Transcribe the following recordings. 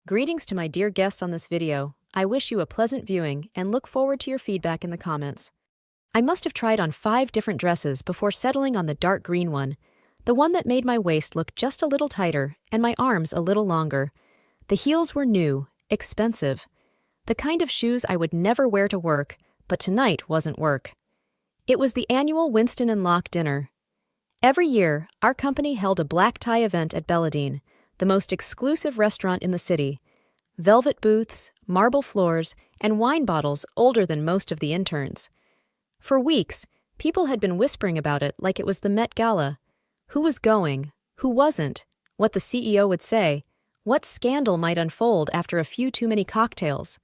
Greetings to my dear guests on this video. I wish you a pleasant viewing and look forward to your feedback in the comments. I must have tried on 5 different dresses before settling on the dark green one, the one that made my waist look just a little tighter and my arms a little longer. The heels were new, expensive, the kind of shoes I would never wear to work, but tonight wasn't work. It was the annual Winston & Locke dinner. Every year, our company held a black tie event at Belladine, the most exclusive restaurant in the city. Velvet booths, marble floors, and wine bottles older than most of the interns. For weeks, people had been whispering about it like it was the Met Gala. Who was going? Who wasn't? What the CEO would say? What scandal might unfold after a few too many cocktails?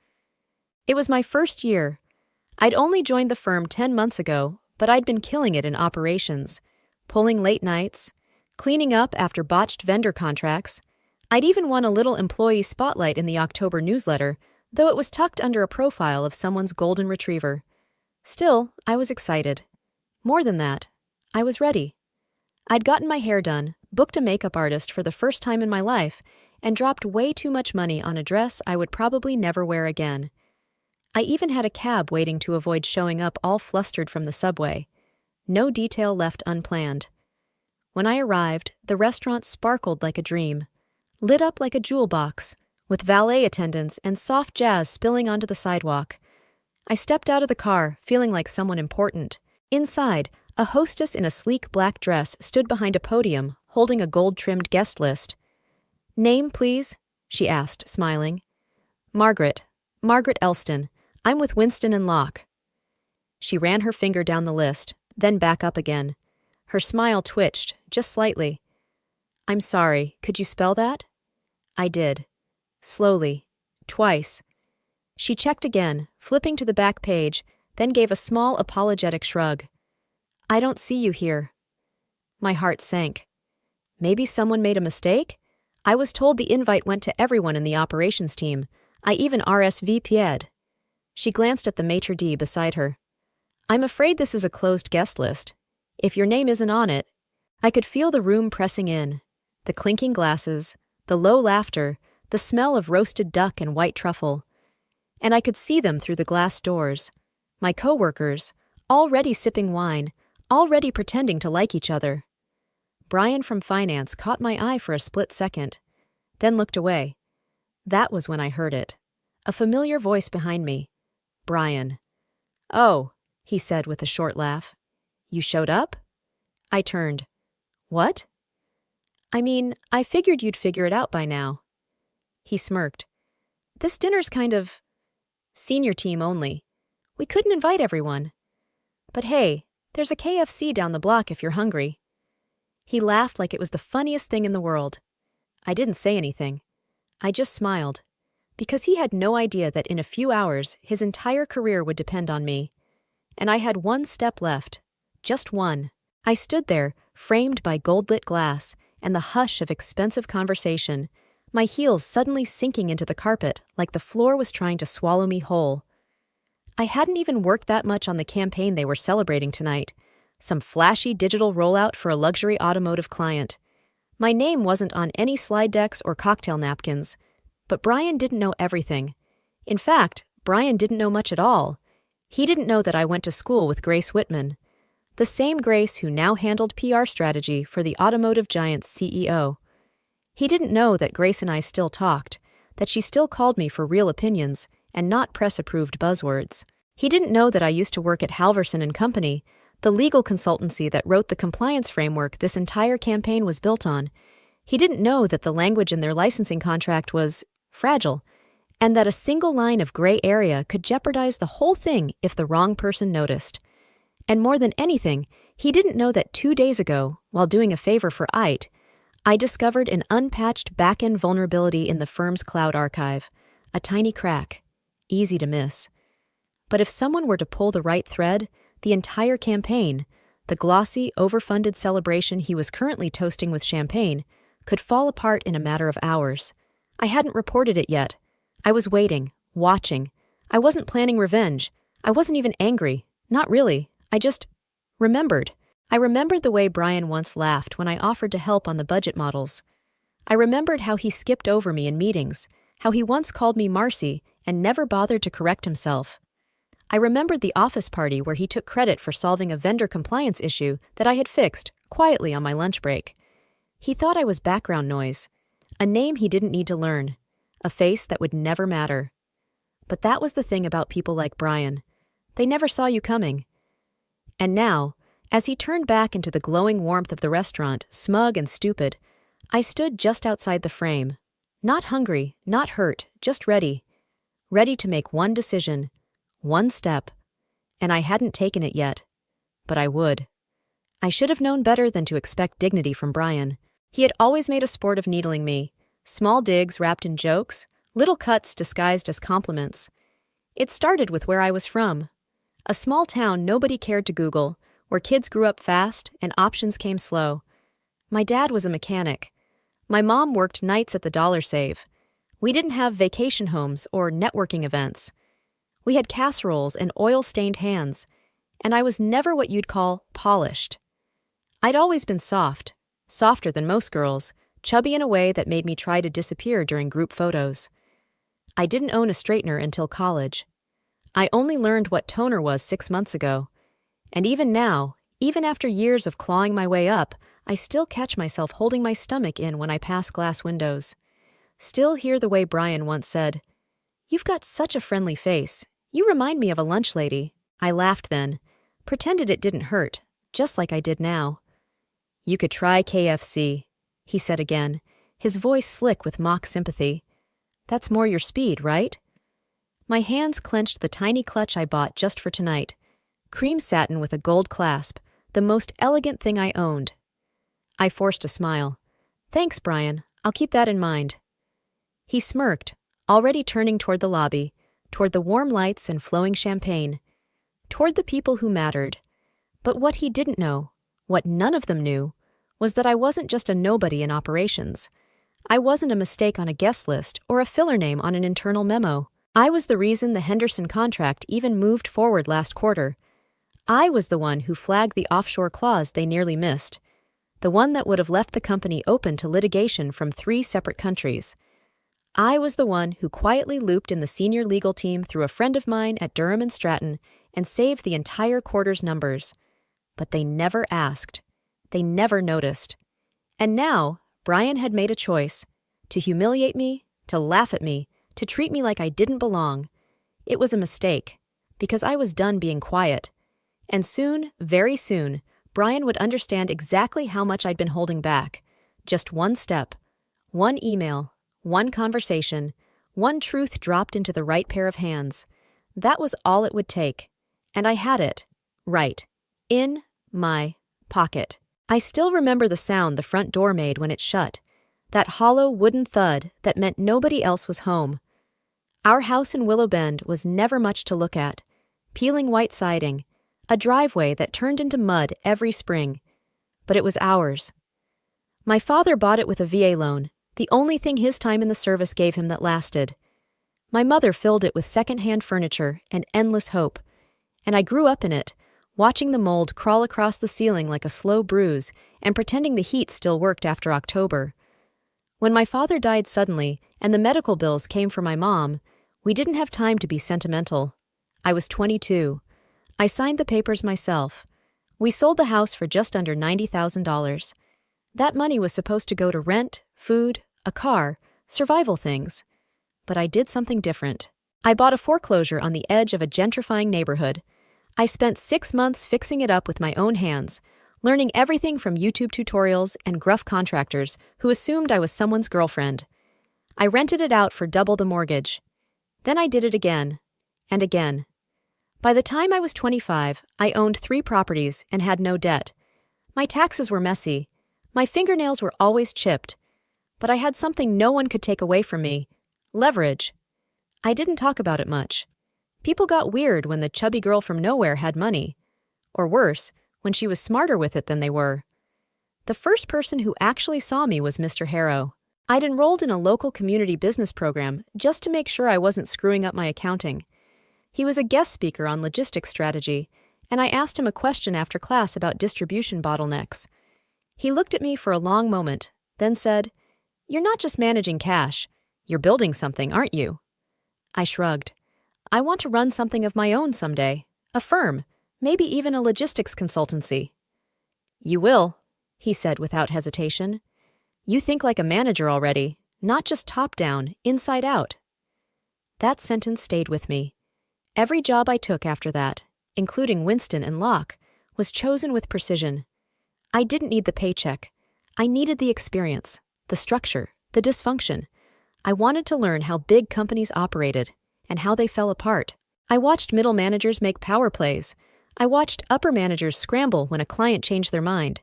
It was my first year. I'd only joined the firm 10 months ago, but I'd been killing it in operations, pulling late nights, cleaning up after botched vendor contracts. I'd even won a little employee spotlight in the October newsletter, though it was tucked under a profile of someone's golden retriever. Still, I was excited. More than that, I was ready. I'd gotten my hair done, booked a makeup artist for the first time in my life, and dropped way too much money on a dress I would probably never wear again. I even had a cab waiting to avoid showing up all flustered from the subway. No detail left unplanned. When I arrived, the restaurant sparkled like a dream, lit up like a jewel box, with valet attendants and soft jazz spilling onto the sidewalk. I stepped out of the car, feeling like someone important. Inside, a hostess in a sleek black dress stood behind a podium, holding a gold-trimmed guest list. "Name, please?" she asked, smiling. Margaret Elston. I'm with Winston & Locke." She ran her finger down the list, then back up again. Her smile twitched, just slightly. "I'm sorry, could you spell that?" I did. Slowly. Twice. She checked again, flipping to the back page, then gave a small apologetic shrug. "I don't see you here." My heart sank. Maybe someone made a mistake? I was told the invite went to everyone in the operations team. I even RSVP'd. She glanced at the maitre d' beside her. "I'm afraid this is a closed guest list. If your name isn't on it..." I could feel the room pressing in. The clinking glasses, the low laughter, the smell of roasted duck and white truffle. And I could see them through the glass doors. My coworkers, already sipping wine, already pretending to like each other. Brian from finance caught my eye for a split second, then looked away. That was when I heard it. A familiar voice behind me. Brian. "Oh," he said with a short laugh. "You showed up?" I turned. "What?" "I mean, I figured you'd figure it out by now." He smirked. "This dinner's kind of senior team only. We couldn't invite everyone. But hey, there's a KFC down the block if you're hungry." He laughed like it was the funniest thing in the world. I didn't say anything. I just smiled, because he had no idea that in a few hours his entire career would depend on me. And I had one step left. Just one. I stood there, framed by gold-lit glass and the hush of expensive conversation, my heels suddenly sinking into the carpet like the floor was trying to swallow me whole. I hadn't even worked that much on the campaign they were celebrating tonight, some flashy digital rollout for a luxury automotive client. My name wasn't on any slide decks or cocktail napkins, but Brian didn't know everything. In fact, Brian didn't know much at all. He didn't know that I went to school with Grace Whitman, the same Grace who now handled PR strategy for the automotive giant's CEO. He didn't know that Grace and I still talked, that she still called me for real opinions and not press-approved buzzwords. He didn't know that I used to work at Halverson & Company, the legal consultancy that wrote the compliance framework this entire campaign was built on. He didn't know that the language in their licensing contract was fragile, and that a single line of gray area could jeopardize the whole thing if the wrong person noticed. And more than anything, he didn't know that 2 days ago, while doing a favor for AITA, I discovered an unpatched back-end vulnerability in the firm's cloud archive, a tiny crack, easy to miss. But if someone were to pull the right thread, the entire campaign, the glossy, overfunded celebration he was currently toasting with champagne, could fall apart in a matter of hours. I hadn't reported it yet. I was waiting, watching. I wasn't planning revenge. I wasn't even angry. Not really. I just remembered. I remembered the way Brian once laughed when I offered to help on the budget models. I remembered how he skipped over me in meetings, how he once called me Marcy and never bothered to correct himself. I remembered the office party where he took credit for solving a vendor compliance issue that I had fixed quietly on my lunch break. He thought I was background noise, a name he didn't need to learn, a face that would never matter. But that was the thing about people like Brian. They never saw you coming. And now, as he turned back into the glowing warmth of the restaurant, smug and stupid, I stood just outside the frame. Not hungry, not hurt, just ready. Ready to make one decision, one step. And I hadn't taken it yet. But I would. I should have known better than to expect dignity from Brian. He had always made a sport of needling me. Small digs wrapped in jokes, little cuts disguised as compliments. It started with where I was from. A small town nobody cared to Google, where kids grew up fast and options came slow. My dad was a mechanic. My mom worked nights at the Dollar Save. We didn't have vacation homes or networking events. We had casseroles and oil-stained hands, and I was never what you'd call polished. I'd always been soft, softer than most girls, chubby in a way that made me try to disappear during group photos. I didn't own a straightener until college. I only learned what toner was 6 months ago. And even now, even after years of clawing my way up, I still catch myself holding my stomach in when I pass glass windows. Still hear the way Brian once said, "You've got such a friendly face. You remind me of a lunch lady." I laughed then, pretended it didn't hurt, just like I did now. "You could try KFC," he said again, his voice slick with mock sympathy. "That's more your speed, right?" My hands clenched the tiny clutch I bought just for tonight. Cream satin with a gold clasp, the most elegant thing I owned. I forced a smile. "Thanks, Brian. I'll keep that in mind." He smirked, already turning toward the lobby, toward the warm lights and flowing champagne, toward the people who mattered. But what he didn't know, what none of them knew, was that I wasn't just a nobody in operations. I wasn't a mistake on a guest list or a filler name on an internal memo. I was the reason the Henderson contract even moved forward last quarter. I was the one who flagged the offshore clause they nearly missed, the one that would have left the company open to litigation from 3 separate countries. I was the one who quietly looped in the senior legal team through a friend of mine at Durham and Stratton and saved the entire quarter's numbers. But they never asked. They never noticed. And now, Brian had made a choice, to humiliate me, to laugh at me, to treat me like I didn't belong. It was a mistake, because I was done being quiet. And soon, very soon, Brian would understand exactly how much I'd been holding back. Just one step, one email, one conversation, one truth dropped into the right pair of hands. That was all it would take. And I had it, right, in my pocket. I still remember the sound the front door made when it shut, that hollow wooden thud that meant nobody else was home. Our house in Willow Bend was never much to look at, peeling white siding, a driveway that turned into mud every spring. But it was ours. My father bought it with a VA loan, the only thing his time in the service gave him that lasted. My mother filled it with second-hand furniture and endless hope, and I grew up in it, watching the mold crawl across the ceiling like a slow bruise and pretending the heat still worked after October. When my father died suddenly and the medical bills came for my mom, we didn't have time to be sentimental. I was 22. I signed the papers myself. We sold the house for just under $90,000. That money was supposed to go to rent, food, a car, survival things. But I did something different. I bought a foreclosure on the edge of a gentrifying neighborhood. I spent 6 months fixing it up with my own hands, learning everything from YouTube tutorials and gruff contractors who assumed I was someone's girlfriend. I rented it out for double the mortgage. Then I did it again, and again. By the time I was 25, I owned 3 properties and had no debt. My taxes were messy. My fingernails were always chipped. But I had something no one could take away from me: leverage. I didn't talk about it much. People got weird when the chubby girl from nowhere had money. Or worse, when she was smarter with it than they were. The first person who actually saw me was Mr. Harrow. I'd enrolled in a local community business program just to make sure I wasn't screwing up my accounting. He was a guest speaker on logistics strategy, and I asked him a question after class about distribution bottlenecks. He looked at me for a long moment, then said, "You're not just managing cash. You're building something, aren't you? I shrugged. I want to run something of my own someday. A firm, maybe even a logistics consultancy. You will, he said without hesitation. You think like a manager already, not just top-down, inside out. That sentence stayed with me. Every job I took after that, including Winston and Locke, was chosen with precision. I didn't need the paycheck. I needed the experience, the structure, the dysfunction. I wanted to learn how big companies operated and how they fell apart. I watched middle managers make power plays. I watched upper managers scramble when a client changed their mind.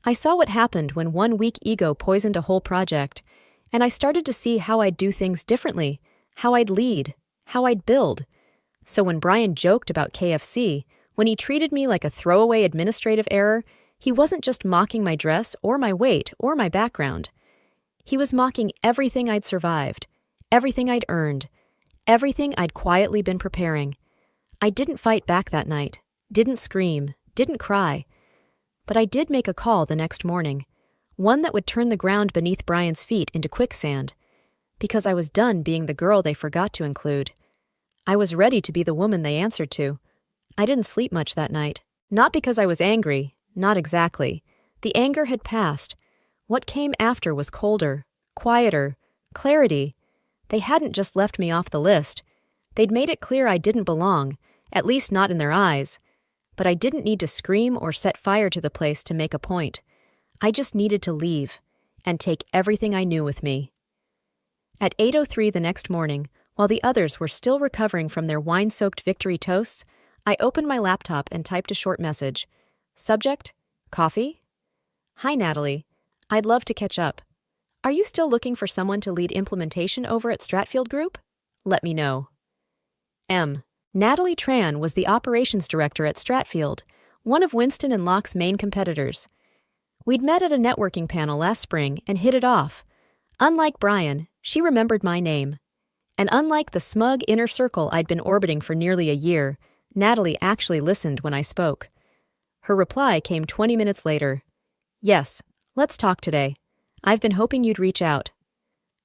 I saw what happened when one weak ego poisoned a whole project, and I started to see how I'd do things differently, how I'd lead, how I'd build. So when Brian joked about KFC, when he treated me like a throwaway administrative error, he wasn't just mocking my dress or my weight or my background. He was mocking everything I'd survived, everything I'd earned, everything I'd quietly been preparing. I didn't fight back that night, didn't scream, didn't cry. But I did make a call the next morning, one that would turn the ground beneath Brian's feet into quicksand, because I was done being the girl they forgot to include. I was ready to be the woman they answered to. I didn't sleep much that night, not because I was angry, not exactly. The anger had passed. What came after was colder, quieter, clarity. They hadn't just left me off the list. They'd made it clear I didn't belong, at least not in their eyes. But I didn't need to scream or set fire to the place to make a point. I just needed to leave and take everything I knew with me. At 8:03 the next morning, while the others were still recovering from their wine-soaked victory toasts, I opened my laptop and typed a short message. Subject: coffee? Hi, Natalie. I'd love to catch up. Are you still looking for someone to lead implementation over at Stratfield Group? Let me know. M. Natalie Tran was the operations director at Stratfield, one of Winston and Locke's main competitors. We'd met at a networking panel last spring and hit it off. Unlike Brian, she remembered my name. And unlike the smug inner circle I'd been orbiting for nearly a year, Natalie actually listened when I spoke. Her reply came 20 minutes later. Yes, let's talk today. I've been hoping you'd reach out.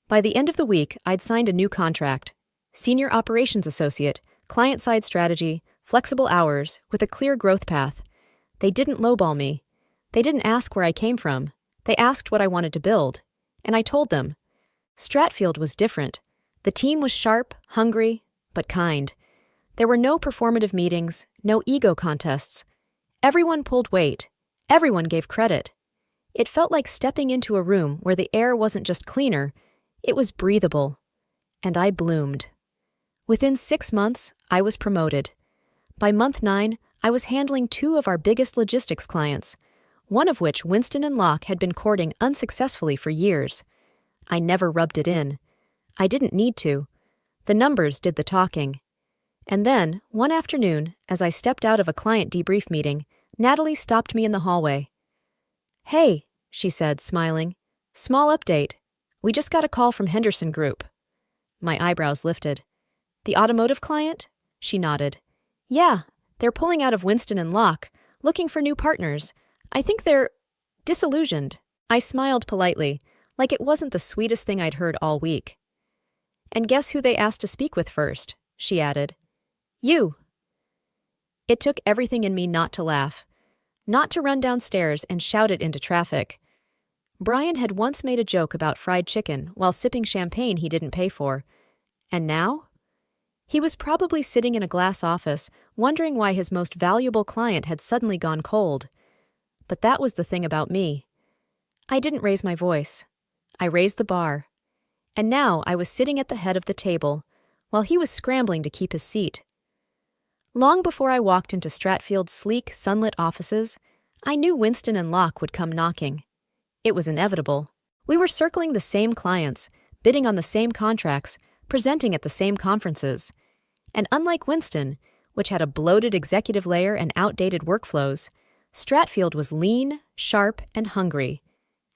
By the end of the week, I'd signed a new contract. Senior Operations Associate, client-side strategy, flexible hours, with a clear growth path. They didn't lowball me. They didn't ask where I came from. They asked what I wanted to build. And I told them. Stratfield was different. The team was sharp, hungry, but kind. There were no performative meetings, no ego contests. Everyone pulled weight. Everyone gave credit. It felt like stepping into a room where the air wasn't just cleaner, it was breathable. And I bloomed. Within 6 months, I was promoted. By month 9, I was handling 2 of our biggest logistics clients, one of which Winston and Locke had been courting unsuccessfully for years. I never rubbed it in. I didn't need to. The numbers did the talking. And then, one afternoon, as I stepped out of a client debrief meeting, Natalie stopped me in the hallway. Hey, she said, smiling. Small update. We just got a call from Henderson Group. My eyebrows lifted. The automotive client? She nodded. Yeah, they're pulling out of Winston and Locke, looking for new partners. I think they're disillusioned. I smiled politely, like it wasn't the sweetest thing I'd heard all week. And guess who they asked to speak with first? She added. You. It took everything in me not to laugh, not to run downstairs and shout it into traffic. Brian had once made a joke about fried chicken while sipping champagne he didn't pay for. And now? He was probably sitting in a glass office, wondering why his most valuable client had suddenly gone cold. But that was the thing about me. I didn't raise my voice. I raised the bar. And now I was sitting at the head of the table, while he was scrambling to keep his seat. Long before I walked into Stratfield's sleek, sunlit offices, I knew Winston and Locke would come knocking. It was inevitable. We were circling the same clients, bidding on the same contracts, presenting at the same conferences. And unlike Winston, which had a bloated executive layer and outdated workflows, Stratfield was lean, sharp, and hungry.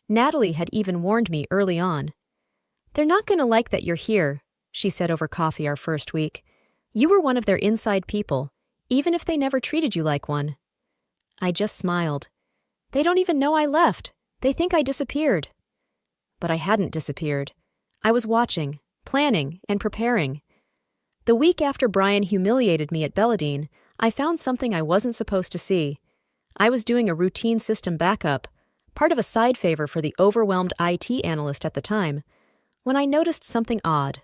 Natalie had even warned me early on. They're not going to like that you're here, she said over coffee our first week. You were one of their inside people, even if they never treated you like one. I just smiled. They don't even know I left. They think I disappeared. But I hadn't disappeared. I was watching, planning, and preparing. The week after Brian humiliated me at Belladine, I found something I wasn't supposed to see. I was doing a routine system backup, part of a side favor for the overwhelmed IT analyst at the time, when I noticed something odd.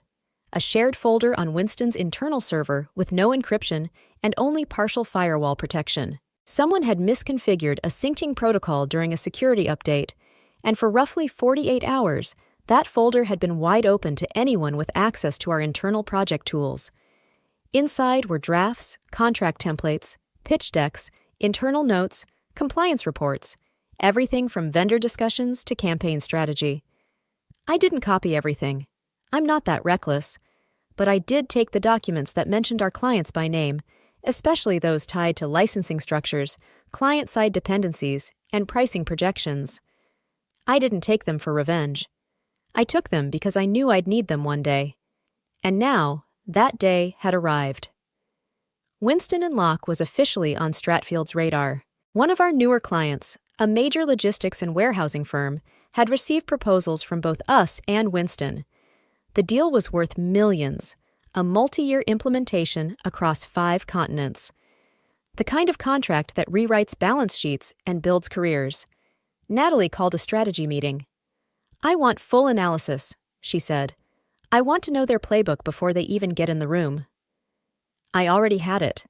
A shared folder on Winston's internal server with no encryption and only partial firewall protection. Someone had misconfigured a syncing protocol during a security update, and for roughly 48 hours, that folder had been wide open to anyone with access to our internal project tools. Inside were drafts, contract templates, pitch decks, internal notes, compliance reports, everything from vendor discussions to campaign strategy. I didn't copy everything. I'm not that reckless. But I did take the documents that mentioned our clients by name, especially those tied to licensing structures, client-side dependencies, and pricing projections. I didn't take them for revenge. I took them because I knew I'd need them one day. And now, that day had arrived. Winston & Locke was officially on Stratfield's radar. One of our newer clients, a major logistics and warehousing firm, had received proposals from both us and Winston. The deal was worth millions, a multi-year implementation across 5 continents. The kind of contract that rewrites balance sheets and builds careers. Natalie called a strategy meeting. "I want full analysis," she said. "I want to know their playbook before they even get in the room." I already had it,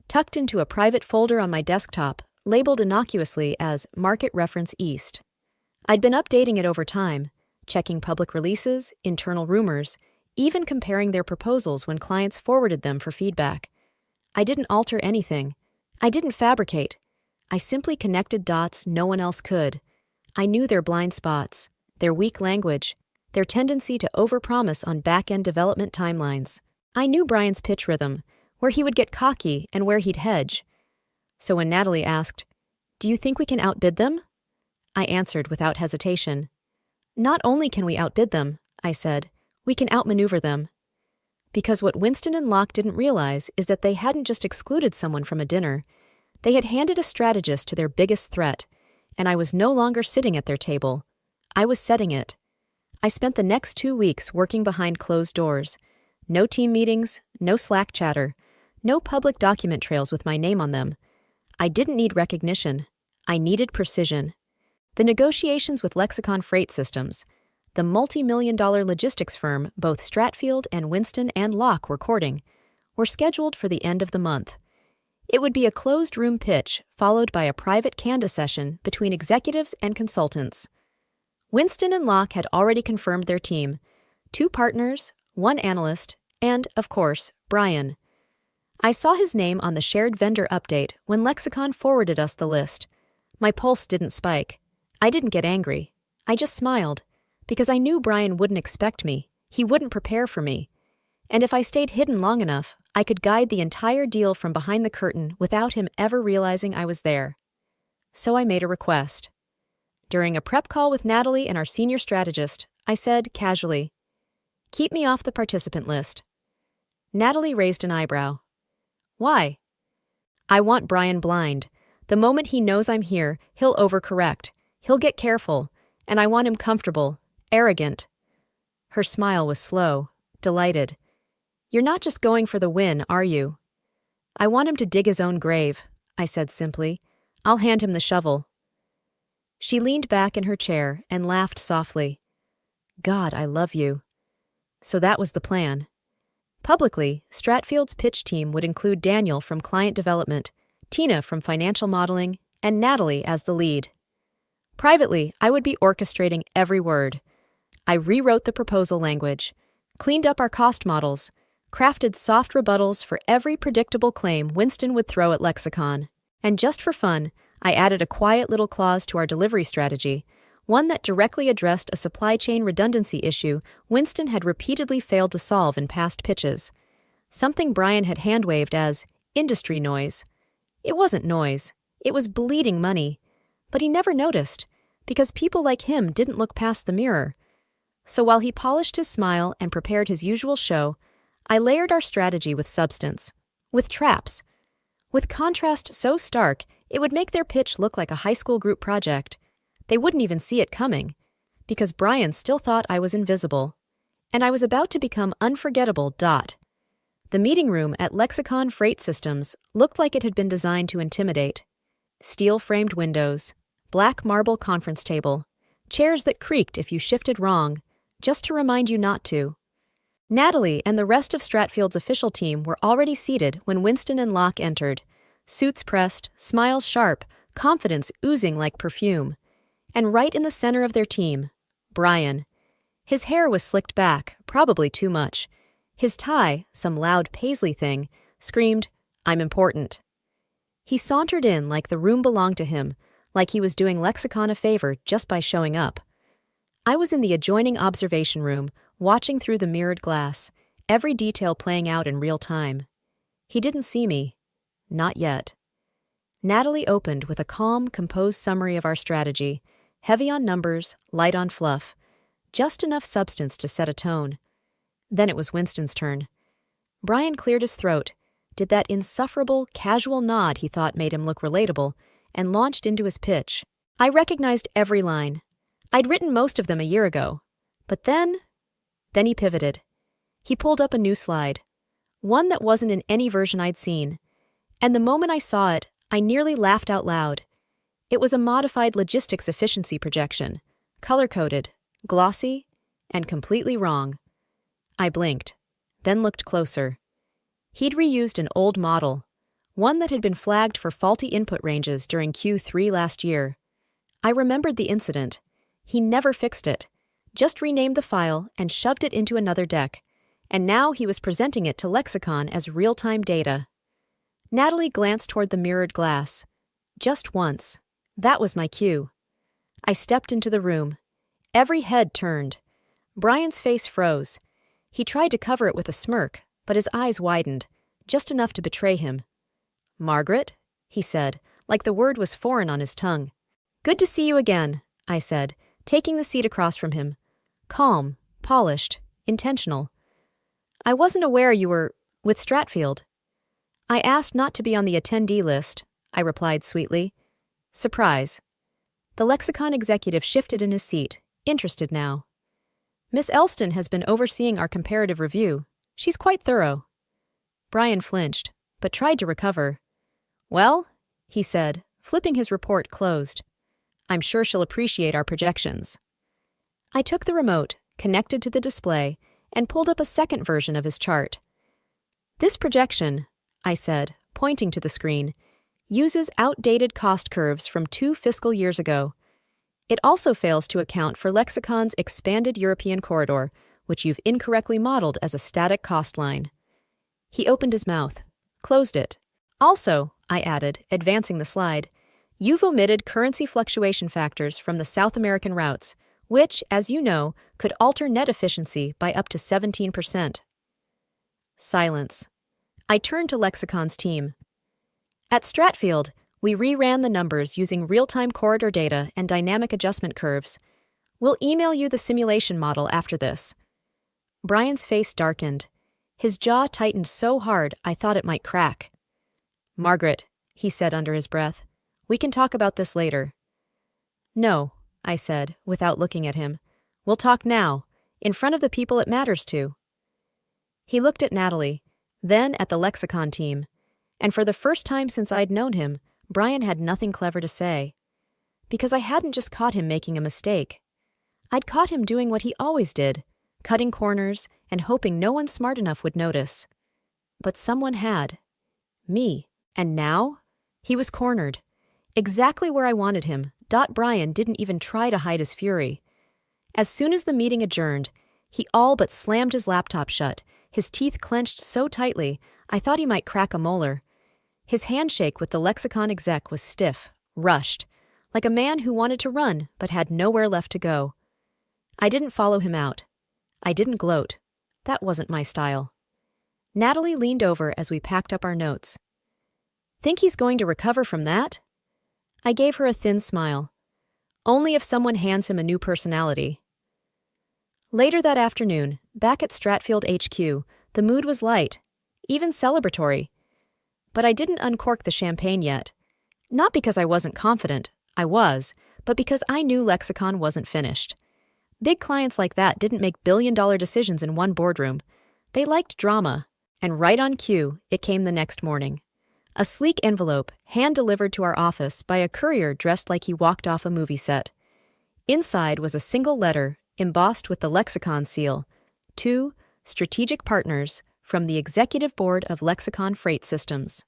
tucked into a private folder on my desktop, labeled innocuously as Market Reference East. I'd been updating it over time, checking public releases, internal rumors, even comparing their proposals when clients forwarded them for feedback. I didn't alter anything. I didn't fabricate. I simply connected dots no one else could. I knew their blind spots, their weak language, their tendency to overpromise on back-end development timelines. I knew Brian's pitch rhythm, where he would get cocky and where he'd hedge. So when Natalie asked, "Do you think we can outbid them?" I answered without hesitation. "Not only can we outbid them," I said, "we can outmaneuver them." Because what Winston and Locke didn't realize is that they hadn't just excluded someone from a dinner. They had handed a strategist to their biggest threat, and I was no longer sitting at their table. I was setting it. I spent the next 2 weeks working behind closed doors. No team meetings, no Slack chatter, no public document trails with my name on them. I didn't need recognition. I needed precision. The negotiations with Lexicon Freight Systems, the multi-million-dollar logistics firm both Stratfield and Winston and Locke were courting, were scheduled for the end of the month. It would be a closed-room pitch followed by a private Canda session between executives and consultants. Winston and Locke had already confirmed their team, 2 partners, 1 analyst, and, of course, Brian. I saw his name on the shared vendor update when Lexicon forwarded us the list. My pulse didn't spike. I didn't get angry. I just smiled, because I knew Brian wouldn't expect me. He wouldn't prepare for me. And if I stayed hidden long enough, I could guide the entire deal from behind the curtain without him ever realizing I was there. So I made a request. During a prep call with Natalie and our senior strategist, I said casually, "Keep me off the participant list." Natalie raised an eyebrow. "Why?" "I want Brian blind. The moment he knows I'm here, he'll overcorrect. He'll get careful, and I want him comfortable, arrogant." Her smile was slow, delighted. "You're not just going for the win, are you?" "I want him to dig his own grave," I said simply. "I'll hand him the shovel." She leaned back in her chair and laughed softly. "God, I love you." So that was the plan. Publicly, Stratfield's pitch team would include Daniel from client development, Tina from financial modeling, and Natalie as the lead. Privately, I would be orchestrating every word. I rewrote the proposal language, cleaned up our cost models, crafted soft rebuttals for every predictable claim Winston would throw at Lexicon. And just for fun, I added a quiet little clause to our delivery strategy, one that directly addressed a supply chain redundancy issue Winston had repeatedly failed to solve in past pitches. Something Brian had hand-waved as industry noise. It wasn't noise. It was bleeding money. But he never noticed, because people like him didn't look past the mirror. So while he polished his smile and prepared his usual show, I layered our strategy with substance, with traps, with contrast so stark it would make their pitch look like a high school group project. They wouldn't even see it coming, because Brian still thought I was invisible. and I was about to become unforgettable. The meeting room at Lexicon Freight Systems looked like it had been designed to intimidate. Steel-framed windows, black marble conference table, chairs that creaked if you shifted wrong, just to remind you not to. Natalie and the rest of Stratfield's official team were already seated when Winston and Locke entered, suits pressed, smiles sharp, confidence oozing like perfume. And right in the center of their team, Brian. His hair was slicked back, probably too much. His tie, some loud paisley thing, screamed, "I'm important." He sauntered in like the room belonged to him, like he was doing Lexicon a favor just by showing up. I was in the adjoining observation room, watching through the mirrored glass, every detail playing out in real time. He didn't see me. Not yet. Natalie opened with a calm, composed summary of our strategy, heavy on numbers, light on fluff, just enough substance to set a tone. Then it was Winston's turn. Brian cleared his throat, did that insufferable, casual nod he thought made him look relatable, and launched into his pitch. I recognized every line. I'd written most of them a year ago. But then he pivoted. He pulled up a new slide, one that wasn't in any version I'd seen. And the moment I saw it, I nearly laughed out loud. It was a modified logistics efficiency projection, color-coded, glossy, and completely wrong. I blinked, then looked closer. He'd reused an old model, one that had been flagged for faulty input ranges during Q3 last year. I remembered the incident. He never fixed it, just renamed the file and shoved it into another deck, and now he was presenting it to Lexicon as real-time data. Natalie glanced toward the mirrored glass. Just once. That was my cue. I stepped into the room. Every head turned. Brian's face froze. He tried to cover it with a smirk, but his eyes widened, just enough to betray him. "Margaret?" he said, like the word was foreign on his tongue. "Good to see you again," I said, taking the seat across from him. Calm, polished, intentional. "I wasn't aware you were with Stratfield." "I asked not to be on the attendee list," I replied sweetly. Surprise. The Lexicon executive shifted in his seat, interested now. "Miss Elston has been overseeing our comparative review. She's quite thorough." Brian flinched, but tried to recover. "Well," he said, flipping his report closed, "I'm sure she'll appreciate our projections." I took the remote, connected to the display, and pulled up a second version of his chart. "This projection," I said, pointing to the screen, "uses outdated cost curves from 2 fiscal years ago. It also fails to account for Lexicon's expanded European corridor, which you've incorrectly modeled as a static cost line." He opened his mouth, closed it. "Also," I added, advancing the slide, "you've omitted currency fluctuation factors from the South American routes, which, as you know, could alter net efficiency by up to 17%. Silence. I turned to Lexicon's team. "At Stratfield, we reran the numbers using real-time corridor data and dynamic adjustment curves. We'll email you the simulation model after this." Brian's face darkened. His jaw tightened so hard I thought it might crack. "Margaret," he said under his breath, "we can talk about this later." "No," I said, without looking at him. "We'll talk now, in front of the people it matters to." He looked at Natalie, then at the Lexicon team, and for the first time since I'd known him, Brian had nothing clever to say. Because I hadn't just caught him making a mistake. I'd caught him doing what he always did, cutting corners and hoping no one smart enough would notice. But someone had. Me. And now? He was cornered. Exactly where I wanted him. Brian didn't even try to hide his fury. As soon as the meeting adjourned, he all but slammed his laptop shut, his teeth clenched so tightly I thought he might crack a molar. His handshake with the Lexicon exec was stiff, rushed, like a man who wanted to run but had nowhere left to go. I didn't follow him out. I didn't gloat. That wasn't my style. Natalie leaned over as we packed up our notes. "Think he's going to recover from that?" I gave her a thin smile. "Only if someone hands him a new personality." Later that afternoon, back at Stratfield HQ, the mood was light, even celebratory. But I didn't uncork the champagne yet. Not because I wasn't confident, I was, but because I knew Lexicon wasn't finished. Big clients like that didn't make billion-dollar decisions in one boardroom. They liked drama, and right on cue, it came the next morning. A sleek envelope, hand-delivered to our office by a courier dressed like he walked off a movie set. Inside was a single letter, embossed with the lexicon seal, to Strategic Partners from the Executive Board of Lexicon Freight Systems.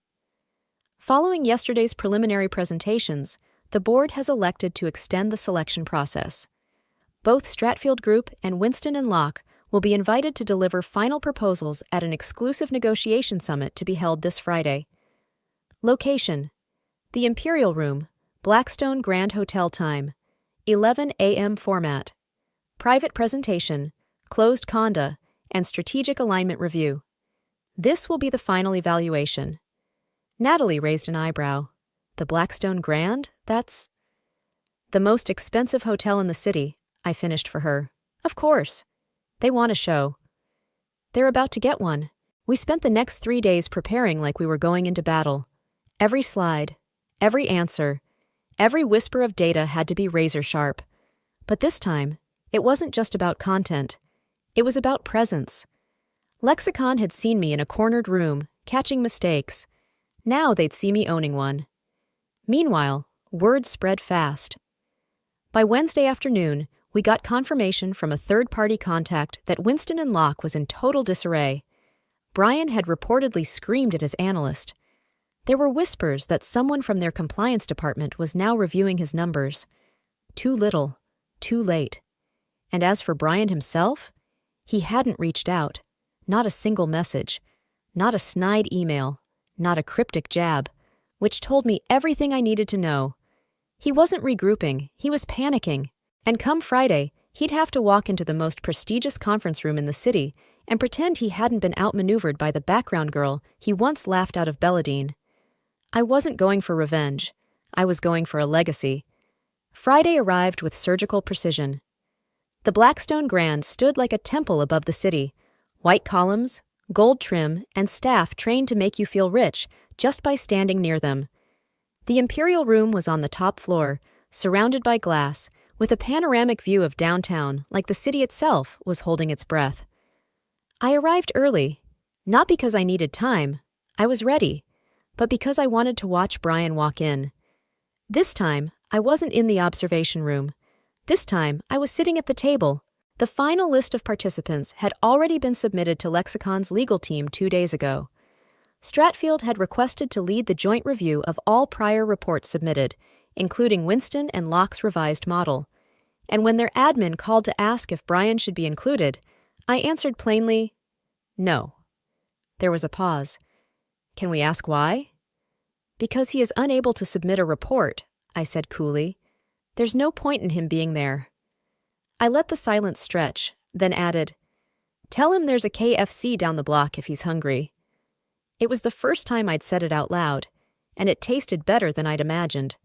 Following yesterday's preliminary presentations, the board has elected to extend the selection process. Both Stratfield Group and Winston & Locke will be invited to deliver final proposals at an exclusive negotiation summit to be held this Friday. Location: the Imperial Room, Blackstone Grand Hotel. Time: 11 a.m. Format: private presentation, closed conda, and strategic alignment review. This will be the final evaluation. Natalie raised an eyebrow. The Blackstone Grand? That's the most expensive hotel in the city, I finished for her. Of course. They want a show. They're about to get one. We spent the next 3 days preparing like we were going into battle. Every slide, every answer, every whisper of data had to be razor sharp. But this time, it wasn't just about content. It was about presence. Lexicon had seen me in a cornered room, catching mistakes. Now they'd see me owning one. Meanwhile, word spread fast. By Wednesday afternoon, we got confirmation from a third-party contact that Winston & Locke was in total disarray. Brian had reportedly screamed at his analyst. There were whispers that someone from their compliance department was now reviewing his numbers. Too little, too late. And as for Brian himself, he hadn't reached out. Not a single message. Not a snide email. Not a cryptic jab, which told me everything I needed to know. He wasn't regrouping, he was panicking. And come Friday, he'd have to walk into the most prestigious conference room in the city and pretend he hadn't been outmaneuvered by the background girl he once laughed out of Belladine. I wasn't going for revenge. I was going for a legacy. Friday arrived with surgical precision. The Blackstone Grand stood like a temple above the city. White columns, gold trim, and staff trained to make you feel rich just by standing near them. The Imperial Room was on the top floor, surrounded by glass, with a panoramic view of downtown like the city itself was holding its breath. I arrived early, not because I needed time, I was ready, but because I wanted to watch Brian walk in. This time, I wasn't in the observation room. This time, I was sitting at the table. The final list of participants had already been submitted to Lexicon's legal team 2 days ago. Stratfield had requested to lead the joint review of all prior reports submitted, including Winston and Locke's revised model. And when their admin called to ask if Brian should be included, I answered plainly, no. There was a pause. Can we ask why? Because he is unable to submit a report, I said coolly. There's no point in him being there. I let the silence stretch, then added, tell him there's a KFC down the block if he's hungry. It was the first time I'd said it out loud, and it tasted better than I'd imagined.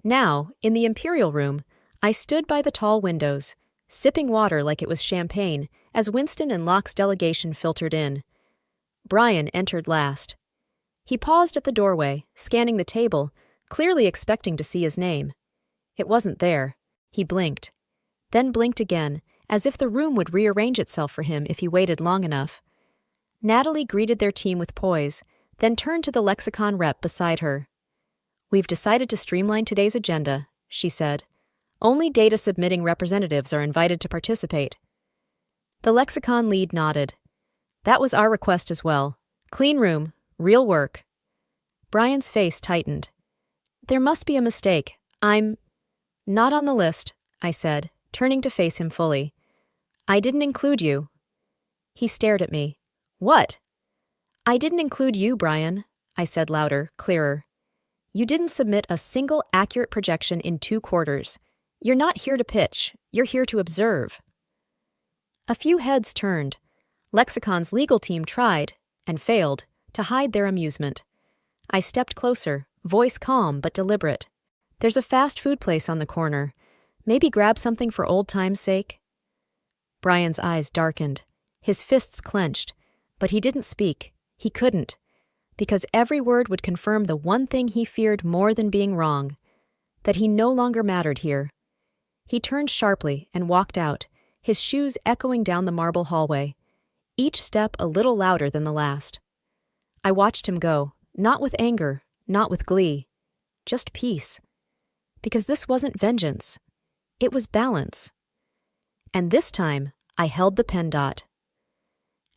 Now, in the Imperial Room, I stood by the tall windows, sipping water like it was champagne as Winston and Locke's delegation filtered in. Brian entered last. He paused at the doorway, scanning the table, clearly expecting to see his name. It wasn't there. He blinked. Then blinked again, as if the room would rearrange itself for him if he waited long enough. Natalie greeted their team with poise, then turned to the Lexicon rep beside her. We've decided to streamline today's agenda, she said. Only data-submitting representatives are invited to participate. The Lexicon lead nodded. That was our request as well. Clean room, real work. Brian's face tightened. There must be a mistake. I'm not on the list, I said, turning to face him fully. I didn't include you. He stared at me. What? I didn't include you, Brian, I said louder, clearer. You didn't submit a single accurate projection in 2 quarters. You're not here to pitch. You're here to observe. A few heads turned. Lexicon's legal team tried, and failed, to hide their amusement. I stepped closer, voice calm but deliberate. There's a fast food place on the corner. Maybe grab something for old time's sake? Brian's eyes darkened. His fists clenched. But he didn't speak. He couldn't. Because every word would confirm the one thing he feared more than being wrong. That he no longer mattered here. He turned sharply and walked out, his shoes echoing down the marble hallway, each step a little louder than the last. I watched him go, not with anger, not with glee, just peace. Because this wasn't vengeance. It was balance. And this time, I held the pen dot.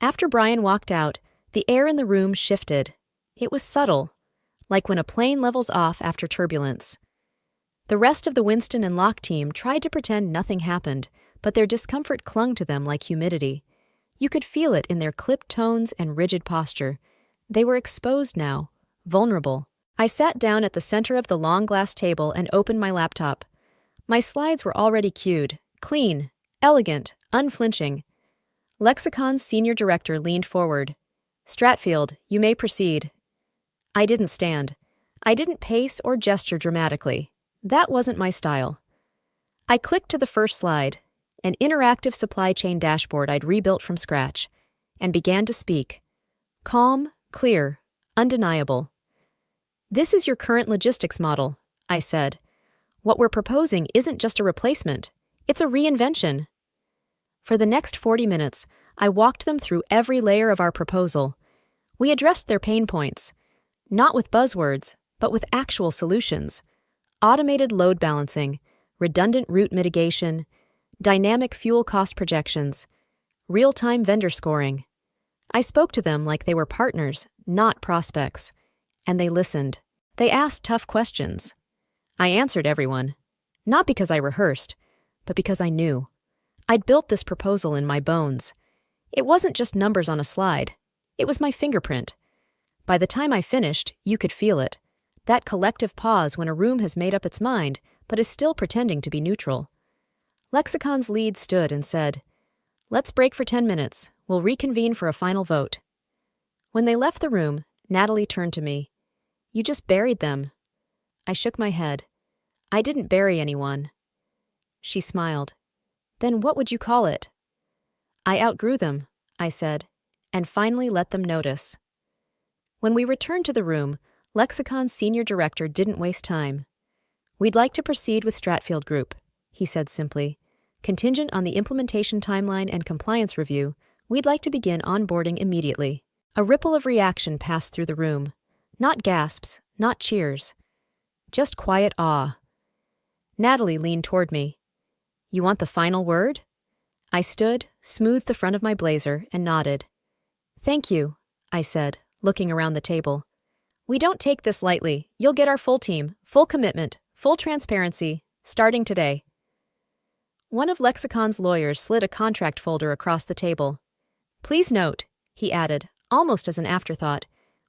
After Brian walked out, the air in the room shifted. It was subtle, like when a plane levels off after turbulence. The rest of the Winston and Locke team tried to pretend nothing happened, but their discomfort clung to them like humidity. You could feel it in their clipped tones and rigid posture. They were exposed now, vulnerable. I sat down at the center of the long glass table and opened my laptop. My slides were already cued, clean, elegant, unflinching. Lexicon's senior director leaned forward. "Stratfield, you may proceed." I didn't stand. I didn't pace or gesture dramatically. That wasn't my style. I clicked to the first slide, an interactive supply chain dashboard I'd rebuilt from scratch, and began to speak. Calm, clear, undeniable. "This is your current logistics model," I said. "What we're proposing isn't just a replacement, it's a reinvention." For the next 40 minutes, I walked them through every layer of our proposal. We addressed their pain points, not with buzzwords, but with actual solutions. Automated load balancing, redundant route mitigation, dynamic fuel cost projections, real-time vendor scoring. I spoke to them like they were partners, not prospects. And they listened. They asked tough questions. I answered everyone. Not because I rehearsed, but because I knew. I'd built this proposal in my bones. It wasn't just numbers on a slide. It was my fingerprint. By the time I finished, you could feel it. That collective pause when a room has made up its mind, but is still pretending to be neutral. Lexicon's lead stood and said, "Let's break for 10 minutes. We'll reconvene for a final vote." When they left the room, Natalie turned to me. "You just buried them." I shook my head. "I didn't bury anyone." She smiled. "Then what would you call it?" "I outgrew them," I said, and finally let them notice. When we returned to the room, Lexicon's senior director didn't waste time. "We'd like to proceed with Stratfield Group," he said simply. "Contingent on the implementation timeline and compliance review, we'd like to begin onboarding immediately." A ripple of reaction passed through the room. Not gasps, not cheers. Just quiet awe. Natalie leaned toward me. "You want the final word?" I stood, smoothed the front of my blazer, and nodded. "Thank you," I said, looking around the table. "We don't take this lightly. You'll get our full team, full commitment, full transparency, starting today." One of Lexicon's lawyers slid a contract folder across the table. "Please note," he added, almost as an afterthought,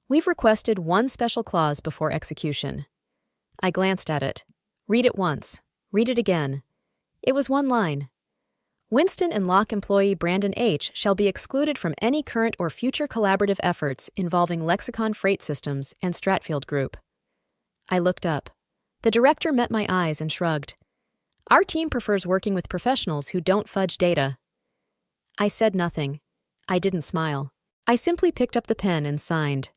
"we've requested one special clause before execution." I glanced at it. Read it once. Read it again. It was one line. "Winston and Locke employee Brandon H. shall be excluded from any current or future collaborative efforts involving Lexicon Freight Systems and Stratfield Group." I looked up. The director met my eyes and shrugged. "Our team prefers working with professionals who don't fudge data." I said nothing. I didn't smile. I simply picked up the pen and signed.